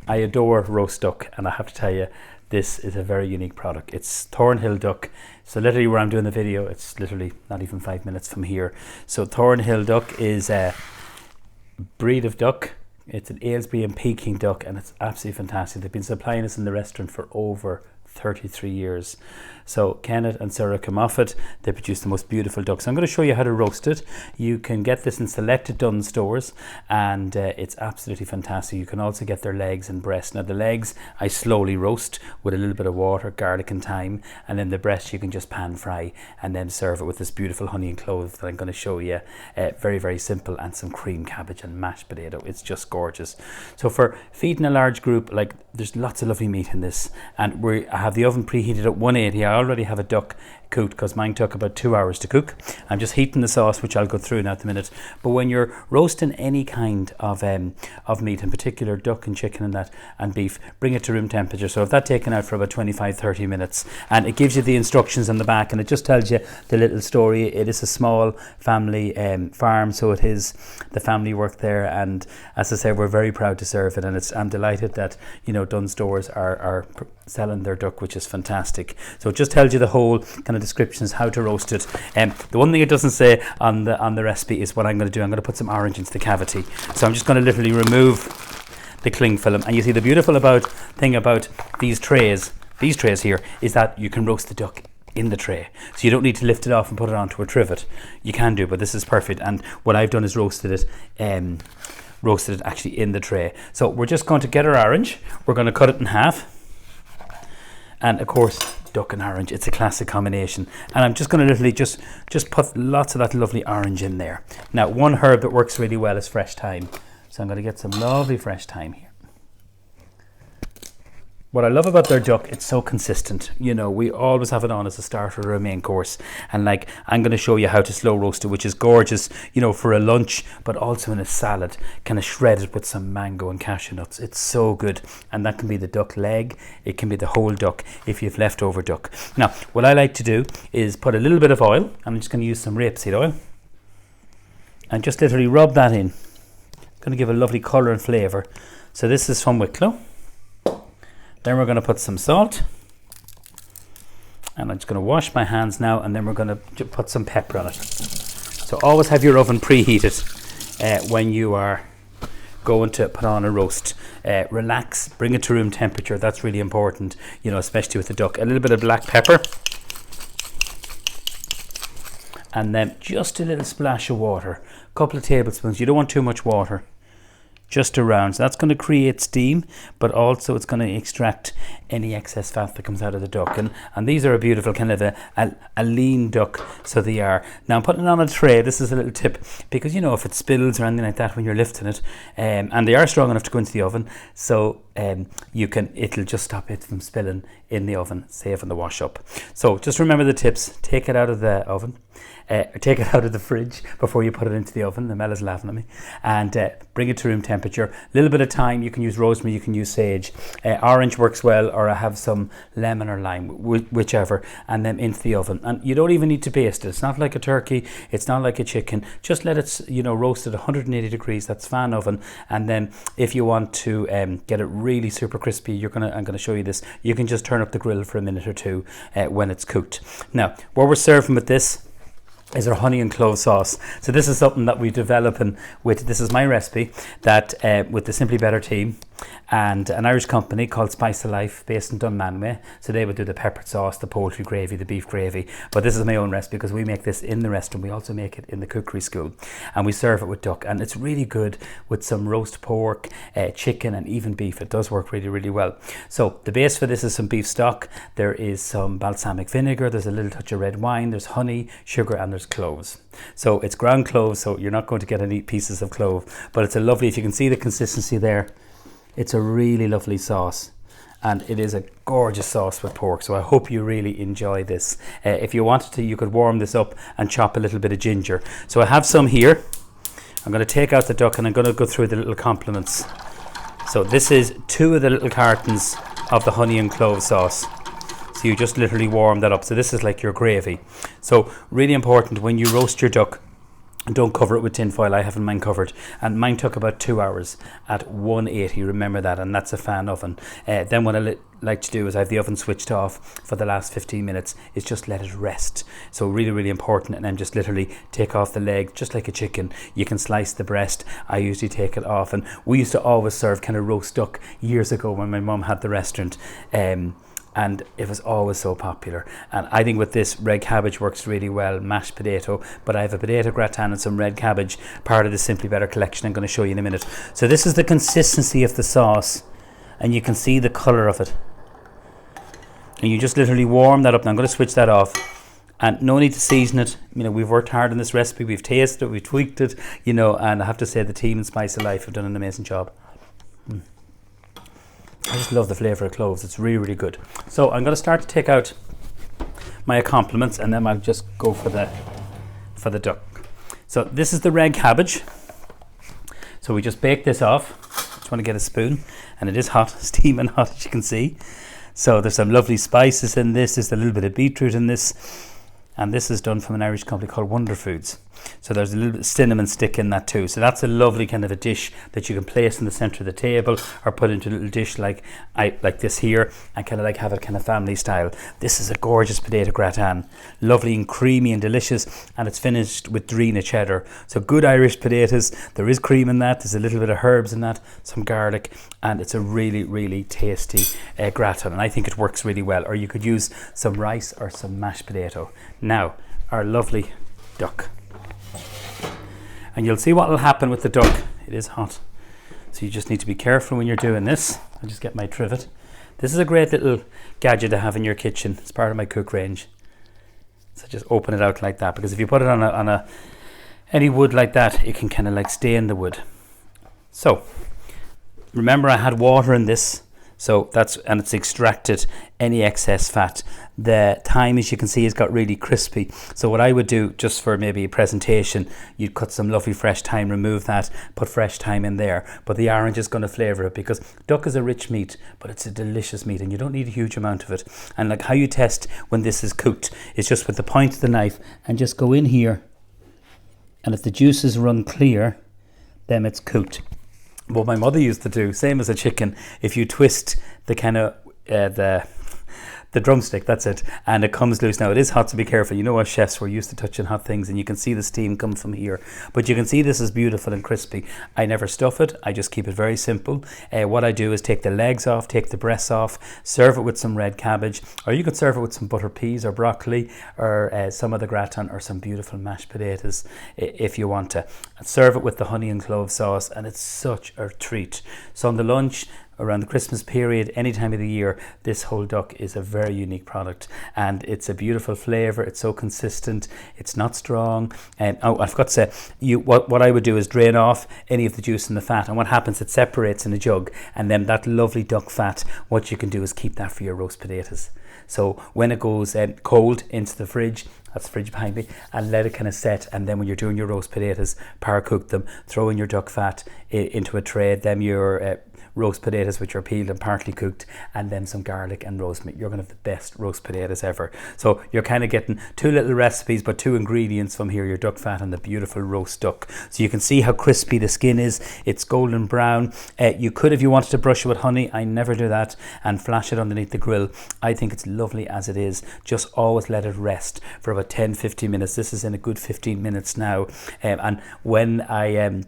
I adore roast duck, and I have to tell you, this is a very unique product. It's Thornhill Duck. So literally where I'm doing the video, it's literally not even 5 minutes from here. So Thornhill Duck is a breed of duck. It's an Aylesbury and Peking duck, and it's absolutely fantastic. They've been supplying us in the restaurant for over 33 years. So Kenneth and Sarah Moffat, they produce the most beautiful ducks. I'm going to show you how to roast it. You can get this in selected Dunnes stores, and it's absolutely fantastic. You can also get their legs and breast. Now the legs I slowly roast with a little bit of water, garlic and thyme, and then the breast you can just pan fry and then serve it with this beautiful honey and clove that I'm going to show you. Very, very simple, and some cream cabbage and mashed potato. It's just gorgeous. So for feeding a large group, like, there's lots of lovely meat in this, and I have the oven preheated at 180. I already have a duck cooked because mine took about 2 hours to cook. I'm just heating the sauce, which I'll go through now at the minute. But when you're roasting any kind of meat, in particular duck and chicken and that and beef, bring it to room temperature. So if that's taken out for about 25-30 minutes, and it gives you the instructions on the back, and it just tells you the little story. It is a small family farm, so it is the family work there, and as I say, we're very proud to serve it, and I'm delighted that, you know, Dunnes stores are selling their duck, which is fantastic. So it just tells you the whole kind of descriptions how to roast it. The one thing it doesn't say on the recipe is what I'm going to do. I'm going to put some orange into the cavity. So I'm just going to literally remove the cling film, and you see the beautiful thing about these trays here is that you can roast the duck in the tray, so you don't need to lift it off and put it onto a trivet. You can do, but this is perfect. And what I've done is roasted it actually in the tray. So we're just going to get our orange. We're going to cut it in half, and of course duck and orange, it's a classic combination. And I'm just going to literally just put lots of that lovely orange in there. Now, one herb that works really well is fresh thyme, so I'm going to get some lovely fresh thyme here. What I love about their duck, it's so consistent. You know, we always have it on as a starter or a main course. And like, I'm going to show you how to slow roast it, which is gorgeous, you know, for a lunch, but also in a salad, kind of shredded with some mango and cashew nuts. It's so good. And that can be the duck leg. It can be the whole duck if you've leftover duck. Now, what I like to do is put a little bit of oil. I'm just going to use some rapeseed oil and just literally rub that in. Going to give a lovely colour and flavour. So this is from Wicklow. Then we're going to put some salt, and I'm just going to wash my hands now, and then we're going to put some pepper on it. So always have your oven preheated when you are going to put on a roast. Relax, bring it to room temperature. That's really important, you know, especially with the duck. A little bit of black pepper, and then just a little splash of water, a couple of tablespoons. You don't want too much water, just around. So that's going to create steam, but also it's going to extract any excess fat that comes out of the duck. And these are a beautiful kind of a lean duck, so they are. Now I'm putting it on a tray. This is a little tip, because you know, if it spills or anything like that when you're lifting it, and they are strong enough to go into the oven, so it'll just stop it from spilling in the oven, safe in the wash up. So just remember the tips. Take it out of the oven, take it out of the fridge before you put it into the oven. The Mel is laughing at me. And bring it to room temperature. A little bit of thyme. You can use rosemary, you can use sage. Orange works well, or I have some lemon or lime, whichever, and then into the oven. And you don't even need to baste it. It's not like a turkey, it's not like a chicken. Just let it, you know, roast at 180 degrees. That's fan oven. And then if you want to get it really super crispy, I'm going to show you this. You can just turn up the grill for a minute or two when it's cooked. Now, what we're serving with this is our honey and clove sauce. So this is something that we're developing with, this is my recipe, that with the Simply Better team and an Irish company called Spice of Life based in Dunmanway. So they would do the peppered sauce, the poultry gravy, the beef gravy. But this is my own recipe because we make this in the restaurant. We also make it in the cookery school, and we serve it with duck, and it's really good with some roast pork, chicken, and even beef. It does work really, really well. So the base for this is some beef stock. There is some balsamic vinegar. There's a little touch of red wine. There's honey, sugar, and there's cloves. So it's ground cloves, so you're not going to get any pieces of clove, but it's a lovely, if you can see the consistency there, it's a really lovely sauce, and it is a gorgeous sauce with pork. So I hope you really enjoy this. If you wanted to, you could warm this up and chop a little bit of ginger. So I have some here. I'm going to take out the duck and I'm going to go through the little complements. So this is 2 of the little cartons of the honey and clove sauce. So you just literally warm that up. So this is like your gravy. So really important when you roast your duck, And don't cover it with tin foil. I haven't mine covered, and mine took about 2 hours at 180. Remember that, and that's a fan oven. Then what I like to do is I have the oven switched off for the last 15 minutes. Is just let it rest. So really, really important. And then just literally take off the leg, just like a chicken. You can slice the breast. I usually take it off, and we used to always serve kind of roast duck years ago when my mum had the restaurant. And it was always so popular. And I think with this, red cabbage works really well, mashed potato, but I have a potato gratin and some red cabbage, part of the Simply Better collection I'm going to show you in a minute. So this is the consistency of the sauce, and you can see the colour of it. And you just literally warm that up. Now I'm going to switch that off. And no need to season it. You know, we've worked hard on this recipe, we've tasted it, we've tweaked it, you know, and I have to say the team in Spice of Life have done an amazing job. I just love the flavour of cloves. It's really, really good. So I'm going to start to take out my accompaniments, and then I'll just go for the duck. So this is the red cabbage. So we just bake this off. Just want to get a spoon, and it is hot, steaming hot, as you can see. So there's some lovely spices in this. There's a little bit of beetroot in this, and this is done from an Irish company called Wonder Foods. So there's a little bit of cinnamon stick in that too. So that's a lovely kind of a dish that you can place in the centre of the table, or put into a little dish like this here, and kind of like have it kind of family style. This is a gorgeous potato gratin, lovely and creamy and delicious, and it's finished with Drina cheddar. So good Irish potatoes. There is cream in that. There's a little bit of herbs in that, some garlic, and it's a really, really tasty gratin. And I think it works really well. Or you could use some rice or some mashed potato. Now, our lovely duck. And you'll see what will happen with the duck. It is hot, so you just need to be careful when you're doing this. I'll just get my trivet. This is a great little gadget to have in your kitchen. It's part of my cook range. So just open it out like that, because if you put it on any wood like that, it can kind of like stain the wood. So remember, I had water in this, so and it's extracted any excess fat. The thyme, as you can see, has got really crispy. So what I would do, just for maybe a presentation, you'd cut some lovely fresh thyme, remove that, put fresh thyme in there. But the orange is going to flavour it, because duck is a rich meat, but it's a delicious meat, and you don't need a huge amount of it. And like how you test when this is cooked is just with the point of the knife, and just go in here, and if the juices run clear, then it's cooked. What my mother used to do, same as a chicken, if you twist the kind of the drumstick, that's it, and it comes loose. Now it is hot, so be careful. You know, us chefs, we're used to touching hot things, and you can see the steam come from here, but you can see this is beautiful and crispy. I never stuff it. I just keep it very simple. What I do is take the legs off, take the breasts off, serve it with some red cabbage, or you could serve it with some butter peas or broccoli, or some of the gratin, or some beautiful mashed potatoes if you want to. And serve it with the honey and clove sauce, and it's such a treat. So on the lunch, around the Christmas period, any time of the year, this whole duck is a very unique product, and it's a beautiful flavour. It's so consistent. It's not strong. And I forgot to say, what I would do is drain off any of the juice and the fat, and what happens, it separates in a jug, and then that lovely duck fat, what you can do is keep that for your roast potatoes. So when it goes cold into the fridge, that's the fridge behind me, and let it kind of set, and then when you're doing your roast potatoes, power cook them, throw in your duck fat into a tray, then your roast potatoes, which are peeled and partly cooked, and then some garlic and rosemary. You're going to have the best roast potatoes ever. So you're kind of getting two little recipes, but two ingredients from here, your duck fat and the beautiful roast duck. So you can see how crispy the skin is. It's golden brown. You could, if you wanted to, brush it with honey. I never do that, and flash it underneath the grill. I think it's lovely as it is. Just always let it rest for about 10-15 minutes. This is in a good 15 minutes now, and when I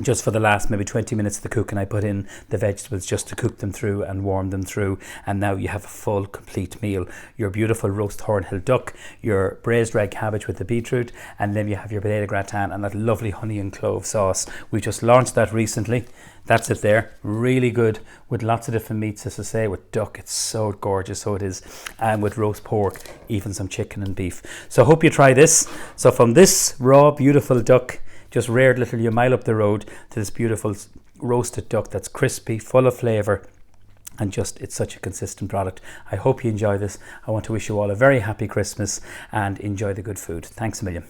just for the last maybe 20 minutes of the cooking, I put in the vegetables just to cook them through and warm them through, and now you have a full complete meal. Your beautiful roast Thornhill duck, your braised red cabbage with the beetroot, and then you have your potato gratin and that lovely honey and clove sauce. We just launched that recently. That's it there. Really good with lots of different meats, as I say. With duck, it's so gorgeous, so it is. And with roast pork, even some chicken and beef. So I hope you try this. So from this raw, beautiful duck, just reared literally a mile up the road, to this beautiful roasted duck that's crispy, full of flavour, and just, it's such a consistent product. I hope you enjoy this. I want to wish you all a very happy Christmas, and enjoy the good food. Thanks a million.